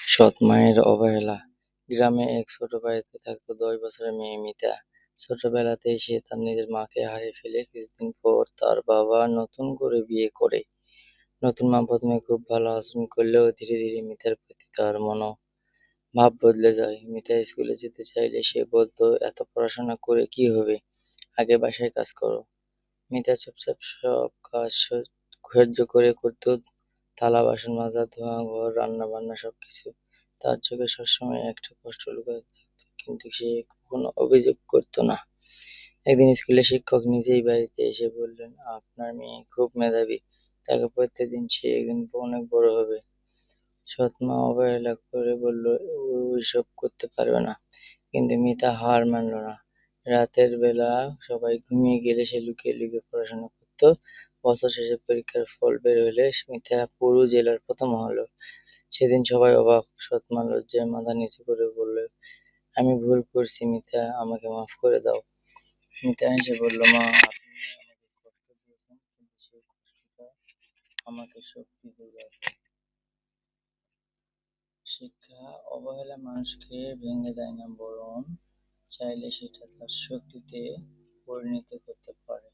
সৎ মায়ের অবহেলা। গ্রামে এক ছোট বাড়িতে থাকতো 10 বছরের মেয়ে মিতা। ছোটবেলাতেই সে তার নিজের মাকে হারিয়ে ফেলে। কিছুদিন পর তার বাবা নতুন করে বিয়ে করে। নতুন মা প্রথমে খুব ভালো আচরণ করলেও ধীরে ধীরে মিতার প্রতি তার মনোভাব বদলে যায়। মিতা স্কুলে যেতে চাইলে সে বলতো, এত পড়াশোনা করে কি হবে, আগে বাসায় কাজ করো। মিতা চুপচাপ সব কাজ সহ্য করে করত, থালা বাসন মাজা, ধোয়া ঘর, রান্না বান্না সবকিছু। তার চোখে সবসময় একটা কষ্ট লুকানো থাকতো, কিন্তু সে কখনো অভিযোগ করতো না। একদিন স্কুলের শিক্ষক নিজেই বাড়িতে এসে বললেন, আপনার মেয়ে খুব মেধাবী, তাকে প্রত্যেকদিন সে একদিন অনেক বড় হবে। সৎ মা অবহেলা করে বলল, ও ওইসব করতে পারবে না। কিন্তু মিতা হার মানল না। রাতের বেলা সবাই ঘুমিয়ে গেলে সে লুকিয়ে লুকিয়ে পড়াশোনা করত। বছর শেষে পরীক্ষার ফল বের হলে মিতা পুরো জেলার প্রথম হলো। সেদিন সবাই অবাক। সৎ মা লজ্জায় মাথা নিচু করে বলল, আমি ভুল করছি মিতা, আমাকে মাফ করে দাও। মিতা হেসে বলল, মা, আপনি আমাকে কষ্ট দিয়েছেন, কিন্তু সেই কষ্টটা আমাকে শক্তি জুগিয়েছে। শিক্ষা অবহেলা মানুষকে ভেঙে দেয় না, বরং চাইলে সেটা তার শক্তিতে পরিণত করতে পারে।